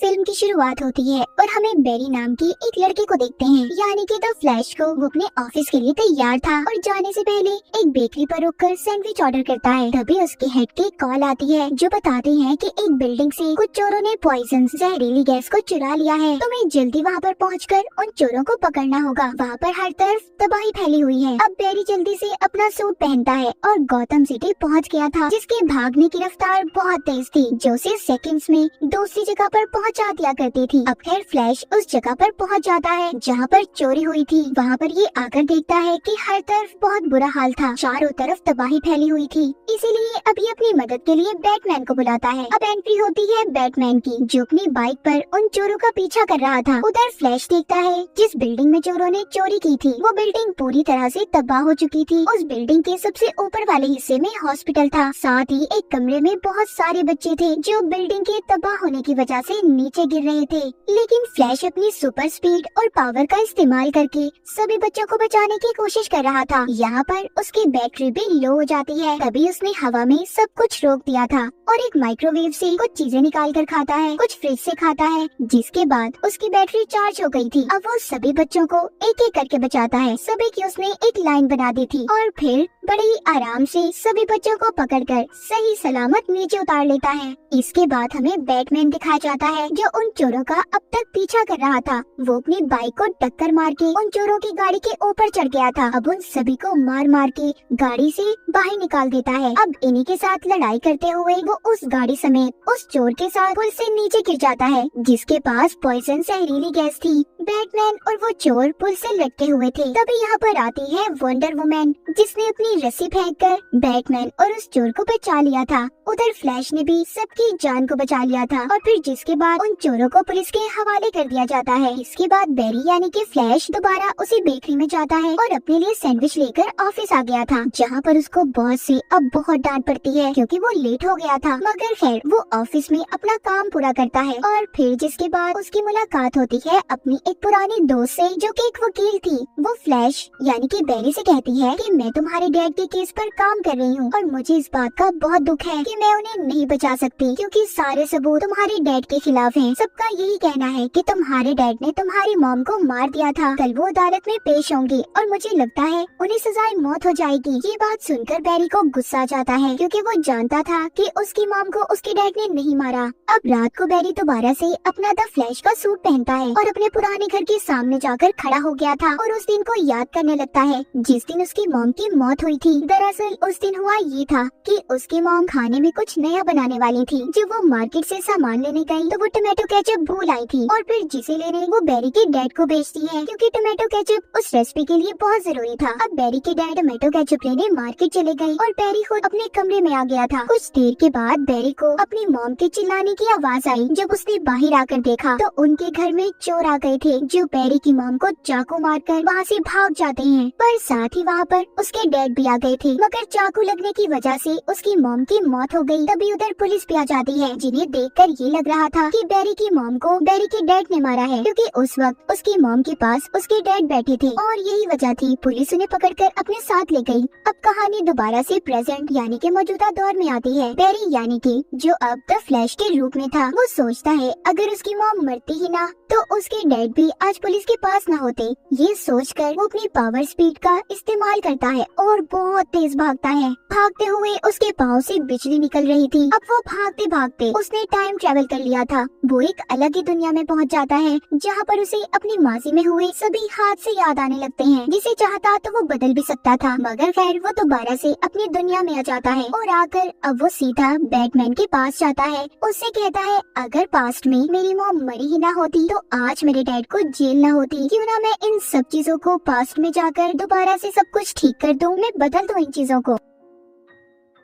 Film की शुरुआत होती है और हमें बेरी नाम की एक लड़के को देखते हैं, यानी कि द फ्लैश को। वो अपने ऑफिस के लिए तैयार था और जाने से पहले एक बेकरी पर रुककर सैंडविच ऑर्डर करता है। तभी उसके हेड की कॉल आती है जो बताते हैं कि एक बिल्डिंग से कुछ चोरों ने पॉइजन जहरीली गैस को चुरा लिया है। तुम्हें जल्दी वहाँ पर पहुँचकर उन चोरों को पकड़ना होगा। वहाँ पर हर तरफ तबाही फैली हुई है। अब बेरी जल्दी से अपना सूट पहनता है और गौतम सिटी पहुँच गया था, जिसके भागने की रफ्तार बहुत तेज थी, जो उसे सेकंड्स में दूसरी जगह पर पहुंचा दिया करती थी। अब खैर फ्लैश उस जगह पर पहुंच जाता है जहां पर चोरी हुई थी। वहां पर ये आकर देखता है कि हर तरफ बहुत बुरा हाल था, चारों तरफ तबाही फैली हुई थी। इसीलिए अब ये अपनी मदद के लिए बैटमैन को बुलाता है। अब एंट्री होती है बैटमैन की, जो अपनी बाइक पर उन चोरों का पीछा कर रहा था। उधर फ्लैश देखता है जिस बिल्डिंग में चोरों ने चोरी की थी वो बिल्डिंग पूरी तरह से तबाह हो चुकी थी। उस बिल्डिंग के सबसे ऊपर वाले हिस्से में हॉस्पिटल था, साथ ही एक कमरे में बहुत सारे बच्चे थे जो बिल्डिंग के तबाह होने की वजह से नीचे गिर रहे थे। लेकिन फ्लैश अपनी सुपर स्पीड और पावर का इस्तेमाल करके सभी बच्चों को बचाने की कोशिश कर रहा था। यहाँ पर उसकी बैटरी भी लो हो जाती है। तभी उसने हवा में सब कुछ रोक दिया था और एक माइक्रोवेव से कुछ चीजें निकाल कर खाता है, कुछ फ्रिज से खाता है, जिसके बाद उसकी बैटरी चार्ज हो गई थी। अब वो सभी बच्चों को एक एक करके बचाता है। सभी की उसने एक लाइन बना दी थी और फिर बड़े ही आराम से सभी बच्चों को पकड़कर सही सलामत नीचे उतार लेता है। इसके बाद हमें बैटमैन दिखाया जाता है जो उन चोरों का अब तक पीछा कर रहा था। वो अपनी बाइक को टक्कर मार के उन चोरों की गाड़ी के ऊपर चढ़ गया था। अब उन सभी को मार मार के गाड़ी से बाहर निकाल देता है। अब इन्हीं के साथ लड़ाई करते हुए वो उस गाड़ी समेत उस चोर के साथ पुल से नीचे गिर जाता है, जिसके पास पॉइजन जहरीली गैस थी। बैटमैन और वो चोर पुल से लटके हुए थे। तभी यहाँ पर आती है वंडर वुमन, जिसने अपनी रस्सी फेंककर बैटमैन और उस चोर को बचा लिया था। उधर फ्लैश ने भी सबकी जान को बचा लिया था और फिर जिसके बाद उन चोरों को पुलिस के हवाले कर दिया जाता है। इसके बाद बेरी यानी कि फ्लैश दोबारा उसी बेकरी में जाता है और अपने लिए सैंडविच लेकर ऑफिस आ गया था, जहाँ पर उसको बॉस से अब बहुत डांट पड़ती है क्योंकि वो लेट हो गया था। मगर खैर वो ऑफिस में अपना काम पूरा करता है और फिर जिसके बाद उसकी मुलाकात होती है अपनी एक पुरानी दोस्त से जो कि एक वकील थी। वो फ्लैश यानी कि बेरी से कहती है कि मैं तुम्हारे डैड के केस पर काम कर रही हूँ और मुझे इस बात का बहुत दुख है कि मैं उन्हें नहीं बचा सकती क्योंकि सारे सबूत तुम्हारे डैड के खिलाफ हैं। सबका यही कहना है कि तुम्हारे डैड ने तुम्हारी मॉम को मार दिया था। कल वो अदालत में पेश होंगे और मुझे लगता है उन्हें सजाए मौत हो जाएगी। ये बात सुनकर बेरी को गुस्सा आ जाता है क्योंकि वो जानता था कि उसकी मॉम को उसके डैड ने नहीं मारा। अब रात को बेरी दोबारा से अपना द फ्लैश का सूट पहनता है और अपने पुराने घर के सामने जाकर खड़ा हो गया था और उस दिन को याद करने लगता है जिस दिन उसकी मॉम की मौत हुई थी। दरअसल उस दिन हुआ ये था कि उसकी मॉम खाने में कुछ नया बनाने वाली थी। जब वो मार्केट से सामान लेने गई तो वो टोमेटो केचप भूल आई थी और फिर जिसे लेने वो बेरी के डैड को बेचती है क्योंकि टोमेटो केचप उस रेसिपी के लिए बहुत जरूरी था। अब बेरी के डैड टोमेटो केचप लेने मार्केट चले गए और बेरी खुद अपने कमरे में आ गया था। कुछ देर के बाद बेरी को अपनी मॉम के चिल्लाने की आवाज आई। जब उसने बाहर आकर देखा तो उनके घर में चोर आ गए थे जो बेरी की मॉम को चाकू मारकर वहाँ से भाग जाते हैं, पर साथ ही वहाँ पर उसके डैड भी आ गए थे। मगर चाकू लगने की वजह से उसकी मॉम की मौत हो गई। तभी उधर पुलिस भी आ जाती है, जिन्हें देखकर ये लग रहा था कि बेरी की मॉम को बेरी के डैड ने मारा है क्योंकि उस वक्त उसकी मॉम के पास उसके डैड बैठे थे और यही वजह थी। पुलिस उन्हें पकड़कर अपने साथ ले गई। अब कहानी दोबारा से प्रेजेंट यानी कि मौजूदा दौर में आती है। बेरी यानी कि जो अब द फ्लैश के रूप में था, वो सोचता है अगर उसकी मॉम मरती ही ना तो उसके डैड भी आज पुलिस के पास ना होते। ये सोचकर वो अपनी पावर स्पीड का इस्तेमाल करता है और बहुत तेज भागता है। भागते हुए उसके पाँव से बिजली निकल रही थी। अब वो भागते भागते उसने टाइम ट्रेवल कर लिया था। वो एक अलग ही दुनिया में पहुंच जाता है जहाँ पर उसे अपनी माजी में हुए सभी हादसे याद आने लगते हैं। जिसे चाहता तो वो बदल भी सकता था, मगर खैर वो दोबारा से अपनी दुनिया में आ जाता है और आकर अब वो सीधा बैटमैन के पास जाता है। उससे कहता है अगर पास्ट में मेरी मॉम मरी ही ना होती तो आज मेरे डैड को जेल ना होती। क्यों ना मैं इन सब चीजों को पास्ट में जाकर दोबारा से सब कुछ ठीक कर दूं, मैं बदल दूं इन चीजों को।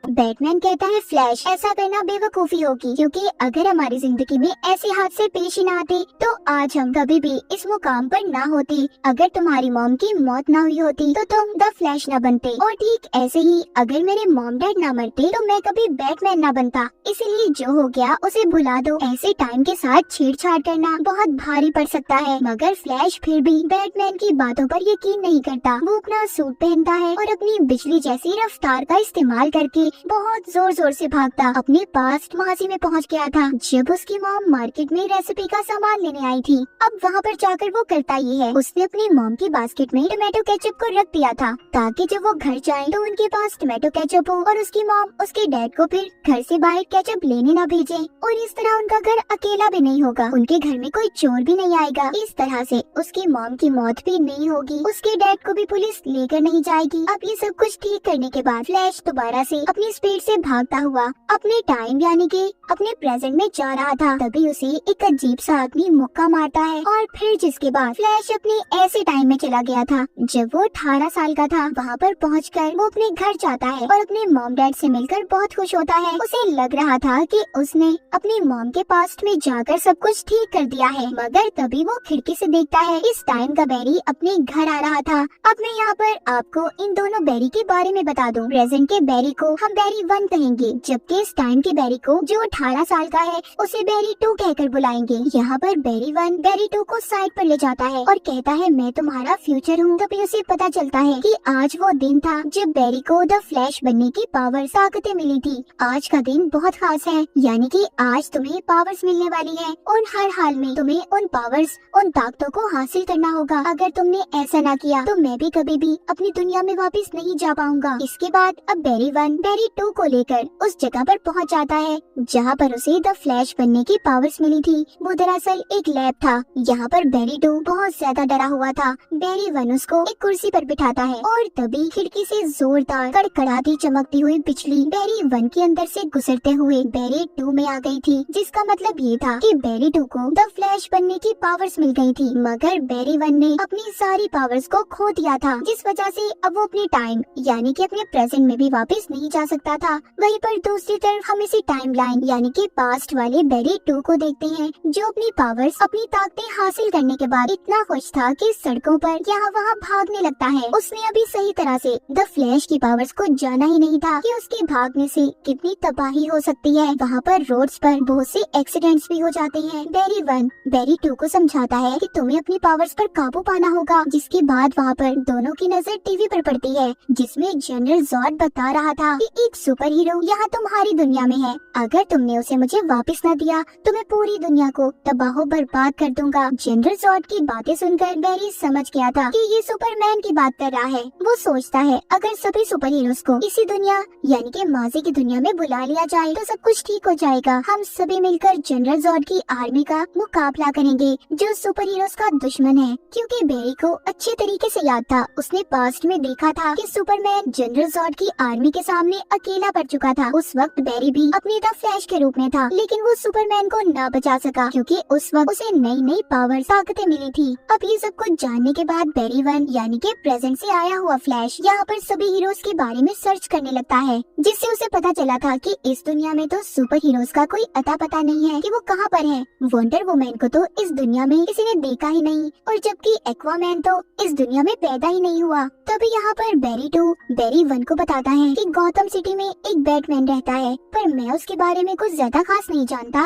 बैटमैन कहता है फ्लैश ऐसा करना बेवकूफी होगी क्योंकि अगर हमारी जिंदगी में ऐसे हादसे पेश ही ना आते तो आज हम कभी भी इस मुकाम पर ना होते। अगर तुम्हारी मॉम की मौत ना हुई होती तो तुम द फ्लैश ना बनते और ठीक ऐसे ही अगर मेरे मॉम डैड ना मरते तो मैं कभी बैटमैन ना बनता। इसलिए जो हो गया उसे भुला दो। ऐसे टाइम के साथ छेड़छाड़ करना बहुत भारी पड़ सकता है। मगर फ्लैश फिर भी बैटमैन की बातों पर यकीन नहीं करता। वो अपना सूट पहनता है और अपनी बिजली जैसी रफ्तार का इस्तेमाल करके बहुत जोर जोर से भागता अपने पास्ट माजी में पहुंच गया था, जब उसकी मॉम मार्केट में रेसिपी का सामान लेने आई थी। अब वहाँ पर जाकर वो करता ये है, उसने अपनी मॉम की बास्केट में टोमेटो केचप को रख दिया था ताकि जब वो घर जाए तो उनके पास टोमेटो केचप हो और उसकी मॉम उसके डैड को फिर घर से बाहर केचप लेने ना भेजे, और इस तरह उनका घर अकेला भी नहीं होगा, उनके घर में कोई चोर भी नहीं आएगा। इस तरह से उसकी मॉम की मौत भी नहीं होगी, उसके डैड को भी पुलिस लेकर नहीं जाएगी। अब ये सब कुछ ठीक करने के बाद फ्लैश दोबारा से अपनी स्पीड से भागता हुआ अपने टाइम यानी कि अपने प्रेजेंट में जा रहा था। तभी उसे एक अजीब सा आदमी मुक्का मारता है और फिर जिसके बाद फ्लैश अपने ऐसे टाइम में चला गया था जब वो 18 साल का था। वहाँ पर पहुंचकर वो अपने घर जाता है और अपने मॉम डैड से मिलकर बहुत खुश होता है। उसे लग रहा था कि उसने अपनी मॉम के पास्ट में जाकर सब कुछ ठीक कर दिया है, मगर तभी वो खिड़की से देखता है इस टाइम का बैरी अपने घर आ रहा था। अब मैं यहाँ पर आपको इन दोनों बैरी के बारे में बता दूं। प्रेजेंट के बैरी को हम बैरी 1 कहेंगे, जबकि इस टाइम के बैरी को जो 18 साल का है उसे बैरी 2 कहकर बुलाएंगे। यहाँ पर बैरी 1 बैरी 2 को साइड पर ले जाता है और कहता है मैं तुम्हारा फ्यूचर हूँ। तभी उसे पता चलता है कि आज वो दिन था जब बैरी को द फ्लैश बनने की पावर ताकतें मिली थी। आज का दिन बहुत खास है, यानी कि आज तुम्हें पावर्स मिलने वाली है और हर हाल में तुम्हें उन पावर्स उन ताकतों को हासिल करना होगा। अगर तुमने ऐसा ना किया तो मैं भी कभी भी अपनी दुनिया में वापस नहीं जा पाऊंगा। इसके बाद अब बैरी 1 बैरी 2 को लेकर उस जगह पर पहुंच जाता है जहां पर उसे द फ्लैश बनने की पावर्स मिली थी। वो दरअसल एक लैब था। यहाँ पर बैरी 2 बहुत ज्यादा डरा हुआ था। बैरी 1 उसको एक कुर्सी पर बिठाता है और तभी खिड़की से जोरदार कड़कड़ाती चमकती हुई बिजली बैरी 1 के अंदर से गुजरते हुए बैरी 2 में आ गई थी, जिसका मतलब ये था कि बैरी 2 को द फ्लैश बनने की पावर्स मिल गई थी, मगर बैरी 1 ने अपनी सारी पावर्स को खो दिया था, जिस वजह से अब वो अपने टाइम यानी कि अपने प्रेजेंट में भी वापस नहीं जा सकता था। वहीं पर दूसरी तरफ हम इसी टाइम लाइन यानी कि पास्ट वाले बैरी 2 को देखते हैं, जो अपनी पावर्स अपनी ताकतें हासिल करने के बाद इतना खुश था कि सड़कों पर यहाँ वहाँ भागने लगता है। उसने अभी सही तरह से द फ्लैश की पावर्स को जाना ही नहीं था कि उसके भागने से कितनी तबाही हो सकती है। वहाँ पर रोड्स पर बहुत से एक्सीडेंट्स भी हो जाते हैं। बैरी 1 बैरी 2 को समझाता है कि तुम्हें अपनी पावर्स पर काबू पाना होगा। जिसके बाद वहाँ पर दोनों की नजर टीवी पर पड़ती है, जिसमें जनरल जॉर्ड बता रहा था कि एक सुपर हीरो यहाँ तुम्हारी दुनिया में है, अगर तुमने उसे मुझे वापस न दिया तो मैं पूरी दुनिया को तबाह बर्बाद कर दूंगा। जनरल जॉर्ड की बातें सुनकर बैरी समझ गया था कि ये सुपरमैन की बात कर रहा है। वो सोचता है अगर सभी सुपर हीरोज को इसी दुनिया यानी कि माजी की दुनिया में बुला लिया जाए तो सब कुछ ठीक हो जाएगा। हम सभी मिलकर जनरल जॉर्ड की आर्मी का मुकाबला करेंगे जो सुपर हीरोज का दुश्मन है। क्योंकि बैरी को अच्छे तरीके से याद था, उसने पास्ट में देखा था कि सुपरमैन जनरल जॉर्ड की आर्मी के सामने अकेला पड़ चुका था। उस वक्त बैरी भी अपने द फ्लैश के रूप में था, लेकिन वो सुपरमैन को न बचा सका क्योंकि उस वक्त उसे नई नई पावर ताकतें मिली थी। अब ये सब कुछ जानने के बाद बैरी 1 यानी कि प्रेजेंट से आया हुआ फ्लैश यहाँ पर सभी हीरोज के बारे में सर्च करने लगता है, जिससे उसे पता चला था कि इस दुनिया में तो सुपर हीरोज का कोई अता पता नहीं है कि वो कहाँ पर है। वंडर वुमन को तो इस दुनिया में किसी ने देखा ही नहीं, और जबकि एक्वामैन तो इस दुनिया में पैदा ही नहीं हुआ। तभी यहाँ पर बैरी 2 बैरी 1 को बताता है कि गौतम सिटी में एक बैटमैन रहता है, पर मैं उसके बारे में कुछ ज्यादा खास नहीं जानता।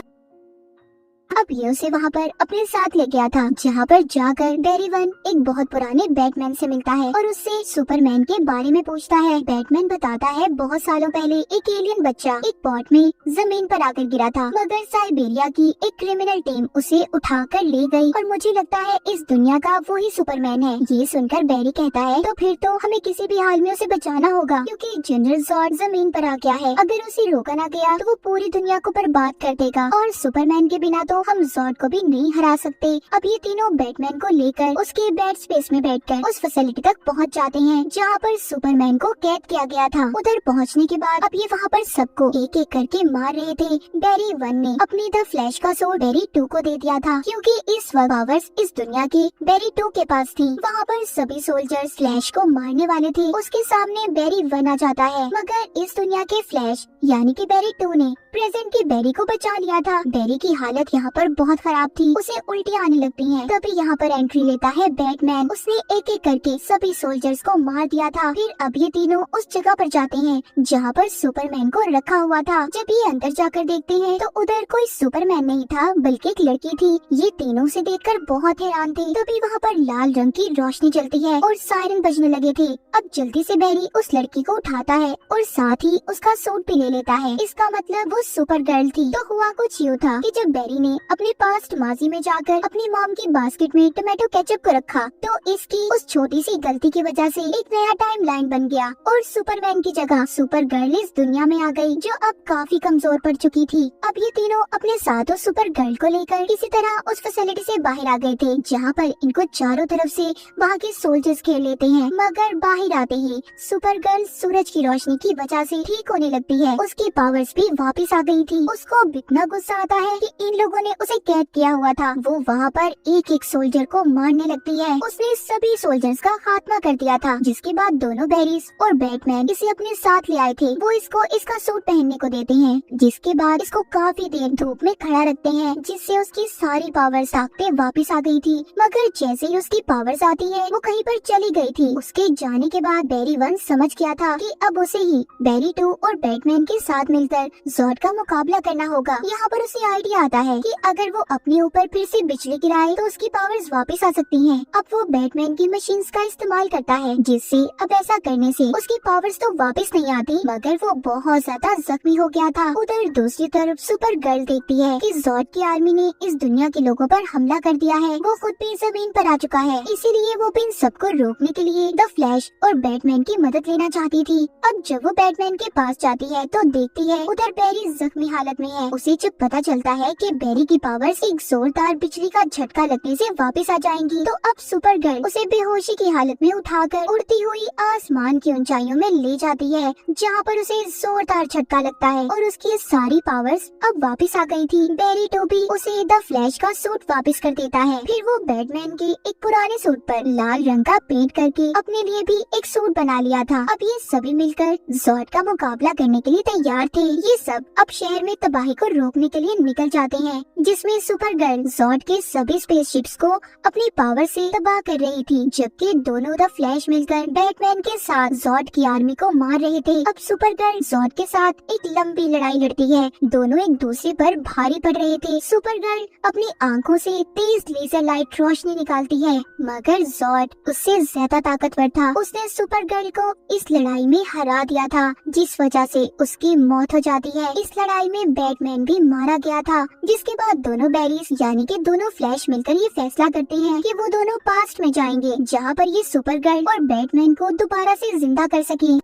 अब ये उसे वहाँ पर अपने साथ ले गया था, जहाँ पर जाकर बैरी 1 एक बहुत पुराने बैटमैन से मिलता है और उससे सुपरमैन के बारे में पूछता है। बैटमैन बताता है बहुत सालों पहले एक एलियन बच्चा एक पॉट में जमीन पर आकर गिरा था, मगर साइबेरिया की एक क्रिमिनल टीम उसे उठाकर ले गई और मुझे लगता है इस दुनिया का वही सुपरमैन है। ये सुनकर बैरी कहता है तो फिर तो हमें किसी भी हाल में उसे बचाना होगा, क्योंकि जनरल जॉर्ड जमीन पर आ गया है। अगर उसे रोका ना गया तो वो पूरी दुनिया को बर्बाद कर देगा और सुपरमैन के बिना तो हम जॉर्ड को भी नहीं हरा सकते। अब ये तीनों बैटमैन को लेकर उसके बैट स्पेस में बैठकर उस फैसिलिटी तक पहुंच जाते हैं जहां पर सुपरमैन को कैद किया गया था। उधर पहुंचने के बाद अब ये वहां पर सबको एक एक करके मार रहे थे। बैरी 1 ने अपनी द फ्लैश का सूट बैरी 2 को दे दिया था, क्योंकि इस वक्त पावर्स इस दुनिया की बैरी 2 के पास थी। वहाँ पर सभी सोल्जर्स फ्लैश को मारने वाले थे। उसके सामने बैरी 1 आ जाता है, मगर इस दुनिया के फ्लैश यानी कि बैरी 2 ने प्रेजेंट की बेरी को बचा लिया था। बेरी की हालत यहाँ पर बहुत खराब थी, उसे उल्टी आने लगती हैं। तभी यहाँ पर एंट्री लेता है बैटमैन। उसने एक एक करके सभी सोल्जर्स को मार दिया था। फिर अब ये तीनों उस जगह पर जाते हैं जहाँ पर सुपरमैन को रखा हुआ था। जब ये अंदर जाकर देखते हैं तो उधर कोई सुपरमैन नहीं था बल्कि एक लड़की थी। ये तीनों से देखकर बहुत हैरान थे। तभी वहाँ पर लाल रंग की रोशनी जलती है और सायरन बजने लगे थे। अब जल्दी से बेरी उस लड़की को उठाता है और साथ ही उसका सूट भी ले लेता है। इसका मतलब वो सुपर गर्ल थी। तो हुआ कुछ यूँ था कि जब बेरी ने अपने पास्ट माजी में जाकर अपनी मॉम की बास्केट में टोमेटो केचप को रखा तो इसकी उस छोटी सी गलती की वजह से एक नया टाइम लाइन बन गया और सुपरमैन की जगह सुपर गर्ल इस दुनिया में आ गई जो अब काफी कमजोर पड़ चुकी थी। अब ये तीनों अपने साथ उस सुपर गर्ल को लेकर किसी तरह उस फैसिलिटी से बाहर आ गए थे जहाँ पर इनको चारों तरफ से वहाँ के सोल्जर्स घेर लेते हैं। मगर बाहर आते ही सुपर गर्ल सूरज की रोशनी की वजह से ठीक होने लगती है। उसकी पावर्स भी वापस आ गई थी। उसको अब इतना गुस्सा आता है कि इन लोगों ने उसे कैद किया हुआ था। वो वहाँ पर एक एक सोल्जर को मारने लगती है। उसने सभी सोल्जर्स का खात्मा कर दिया था। जिसके बाद दोनों बेरीज और बैटमैन इसे अपने साथ ले आए थे। वो इसको इसका सूट पहनने को देते हैं। जिसके बाद इसको काफी देर धूप में खड़ा रखते हैं जिससे उसकी सारी पावर्स ताकतें वापस आ गई थी। मगर जैसे ही उसकी पावर्स आती है वो कहीं पर चली गई थी। उसके जाने के बाद बेरी 1 समझ गया था कि अब उसे ही बेरी 2 और बैटमैन के साथ मिलकर ज़ॉर्ड का मुकाबला करना होगा। यहाँ पर उसे आइडिया आता है कि अगर वो अपने ऊपर फिर से बिजली गिराए तो उसकी पावर्स वापस आ सकती हैं। अब वो बैटमैन की मशीन्स का इस्तेमाल करता है जिससे अब ऐसा करने से उसकी पावर्स तो वापस नहीं आती मगर वो बहुत ज्यादा जख्मी हो गया था। उधर दूसरी तरफ सुपर गर्ल देखती है कि ज़ॉर्ड की आर्मी ने इस दुनिया के लोगों पर हमला कर दिया है। वो खुद भी जमीन पर आ चुका है, इसीलिए वो इन सबको रोकने के लिए द फ्लैश और बैटमैन की मदद लेना चाहती थी। अब जब वो बैटमैन के पास जाती है तो देखती है उधर बेरी जख्मी हालत में है। उसे जब पता चलता है कि बेरी की पावर्स एक जोरदार बिजली का झटका लगने से वापस आ जाएंगी तो अब सुपर गर्ल उसे बेहोशी की हालत में उठाकर उड़ती हुई आसमान की ऊंचाइयों में ले जाती है जहाँ पर उसे जोरदार झटका लगता है और उसकी सारी पावर्स अब वापस आ गई थी। बेरी 2 भी उसे द फ्लैश का सूट वापस कर देता है। फिर वो बैटमैन के एक पुराने सूट पर लाल रंग का पेंट करके अपने लिए भी एक सूट बना लिया था। अब ये सभी मिलकर ज़ॉर्ड का मुकाबला करने के लिए तैयार थे। ये सब अब शहर में तबाही को रोकने के लिए निकल जाते हैं जिसमें सुपर गर्ल ज़ॉर्ड के सभी स्पेसशिप्स को अपनी पावर से तबाह कर रही थी जबकि दोनों द फ्लैश मिलकर बैटमैन के साथ ज़ॉर्ड की आर्मी को मार रहे थे। अब सुपर गर्ल ज़ॉर्ड के साथ एक लंबी लड़ाई लड़ती है। दोनों एक दूसरे पर भारी पड़ रहे थे। सुपर गर्ल अपनी आंखों से तेज लेजर लाइट रोशनी निकालती है मगर ज़ॉर्ड उससे ज्यादा ताकतवर था। उसने सुपर गर्ल को इस लड़ाई में हरा दिया था जिस वजह से उसकी मौत हो जाती है। इस लड़ाई में बैटमैन भी मारा गया था। जिसके बाद दोनों बेरीज यानी कि दोनों फ्लैश मिलकर ये फैसला करते हैं कि वो दोनों पास्ट में जाएंगे जहाँ पर ये सुपर गर्ल और बैटमैन को दोबारा से जिंदा कर सके।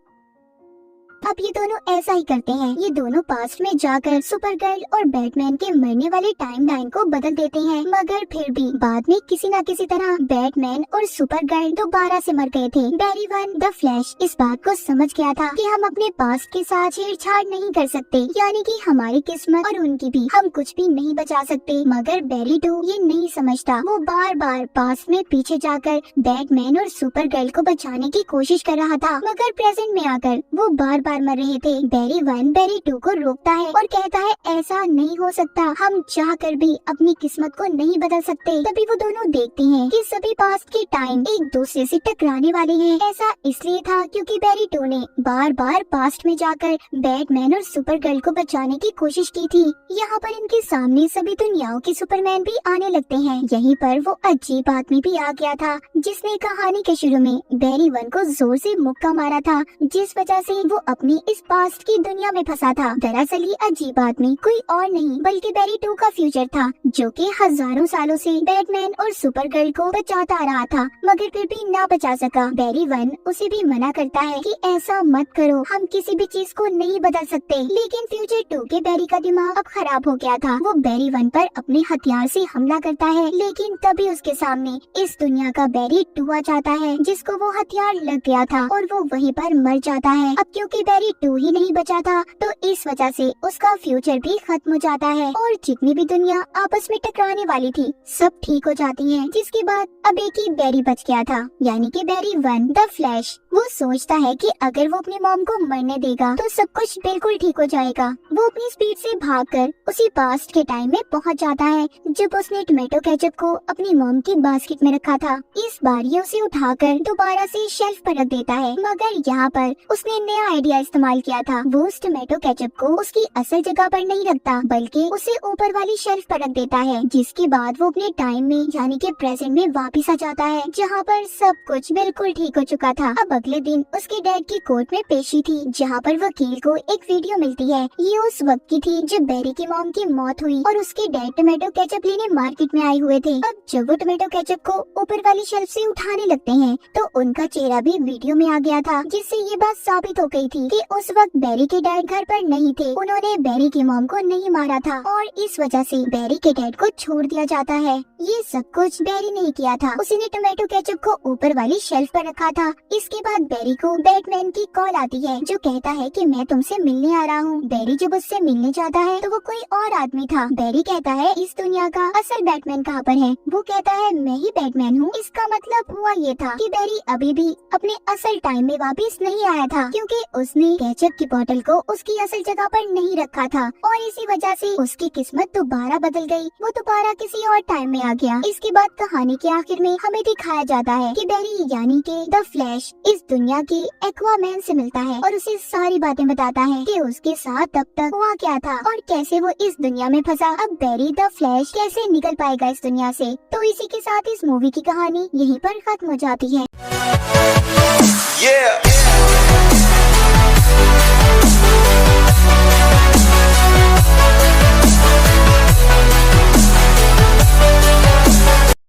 अब ये दोनों ऐसा ही करते हैं। ये दोनों पास्ट में जाकर सुपर गर्ल और बैटमैन के मरने वाले टाइमलाइन को बदल देते हैं मगर फिर भी बाद में किसी न किसी तरह बैटमैन और सुपर गर्ल दोबारा से मर गए थे। बेरी 1 द फ्लैश इस बात को समझ गया था कि हम अपने पास्ट के साथ छेड़छाड़ नहीं कर सकते यानी कि हमारी किस्मत और उनकी भी हम कुछ भी नहीं बचा सकते। मगर बेरी 2 ये नहीं समझता। वो बार बार पास्ट में पीछे जाकर बैटमैन और सुपर गर्ल को बचाने की कोशिश कर रहा था मगर प्रेजेंट में आकर वो बार बार मर रहे थे। बेरी 1 बेरी 2 को रोकता है और कहता है ऐसा नहीं हो सकता, हम चाह कर भी अपनी किस्मत को नहीं बदल सकते। तभी वो दोनों देखते हैं कि सभी पास्ट के टाइम एक दूसरे से टकराने वाले हैं। ऐसा इसलिए था क्योंकि बेरी 2 ने बार बार पास्ट में जाकर बैटमैन और सुपर गर्ल को बचाने की कोशिश की थी। यहाँ पर इनके सामने सभी दुनियाओं के सुपरमैन भी आने लगते हैं। यहीं पर वो अजीब आदमी भी आ गया था जिसने कहानी के शुरू में बेरी 1 को जोर से मुक्का मारा था जिस वजह से वो अपनी इस पास्ट की दुनिया में फंसा था। दरअसल ये अजीब आदमी कोई और नहीं बल्कि बेरी 2 का फ्यूचर था जो कि हजारों सालों से बैटमैन और सुपर गर्ल को बचाता आ रहा था मगर फिर भी ना बचा सका। बेरी 1 उसे भी मना करता है कि ऐसा मत करो, हम किसी भी चीज को नहीं बदल सकते। लेकिन फ्यूचर 2 के बेरी का दिमाग अब खराब हो गया था। वो बेरी 1 पर अपने हथियार से हमला करता है लेकिन तभी उसके सामने इस दुनिया का बेरी 2 आ जाता है जिसको वो हथियार लग गया था और वो वहीं पर मर जाता है। अब क्योंकि बेरी 2 ही नहीं बचा था तो इस वजह से उसका फ्यूचर भी खत्म हो जाता है और जितनी भी दुनिया आपस में टकराने वाली थी सब ठीक हो जाती है। जिसके बाद अब एक ही बेरी बच गया था यानी कि बेरी 1 द फ्लैश। वो सोचता है कि अगर वो अपनी मॉम को मरने देगा तो सब कुछ बिल्कुल ठीक हो जाएगा। वो अपनी स्पीड से भागकर उसी पास्ट के टाइम में पहुंच जाता है जब उसने टोमेटो केचप को अपनी मॉम की बास्केट में रखा था। इस बार ये उसे उठाकर दोबारा से शेल्फ पर रख देता है, मगर यहाँ पर उसने नया आइडिया इस्तेमाल किया था। वो उस टोमेटो केचप को उसकी असल जगह पर नहीं रखता बल्कि उसे ऊपर वाली शेल्फ पर रख देता है, जिसके बाद वो अपने टाइम में यानी कि प्रेजेंट में वापस आ जाता है जहाँ पर सब कुछ बिल्कुल ठीक हो चुका था। अब अगले दिन उसके डैड की कोर्ट में पेशी थी जहाँ पर वकील को एक वीडियो मिलती है। ये उस वक्त की थी जब बेरी की मॉम की मौत हुई और उसके डैड टोमेटो केचप लेने मार्केट में आए हुए थे। अब जब वो टोमेटो केचप को ऊपर वाली शेल्फ से उठाने लगते हैं तो उनका चेहरा भी वीडियो में आ गया था, जिससे ये बात साबित हो गई थी कि उस वक्त बेरी के डैड घर पर नहीं थे। उन्होंने बेरी की मॉम को नहीं मारा था और इस वजह से बेरी के डैड को छोड़ दिया जाता है। ये सब कुछ बेरी ने किया था, उसने टोमेटो केचप को ऊपर वाली शेल्फ पर रखा था। इसके बाद बेरी को बैटमैन की कॉल आती है जो कहता है कि मैं तुमसे मिलने आ रहा हूँ। बेरी जब उससे मिलने जाता है तो वो कोई और आदमी था। बेरी कहता है इस दुनिया का असल बैटमैन कहाँ पर है? वो कहता है मैं ही बैटमैन हूँ। इसका मतलब हुआ ये था कि बेरी अभी भी अपने असल टाइम में वापस नहीं आया था, क्योंकि उसने केचप की बोतल को उसकी असल जगह पर नहीं रखा था और इसी वजह से उसकी किस्मत दोबारा बदल गई। वो दोबारा किसी और टाइम में आ गया। इसके बाद कहानी के आखिर में हमें दिखाया जाता है कि बेरी यानी कि द फ्लैश इस दुनिया के एक्वामैन से मिलता है और उसे सारी बातें बताता है कि उसके साथ तब तक हुआ क्या था और कैसे वो इस दुनिया में फंसा। अब बेरी द फ्लैश कैसे निकल पाएगा इस दुनिया से? तो इसी के साथ इस मूवी की कहानी यहीं पर खत्म हो जाती है।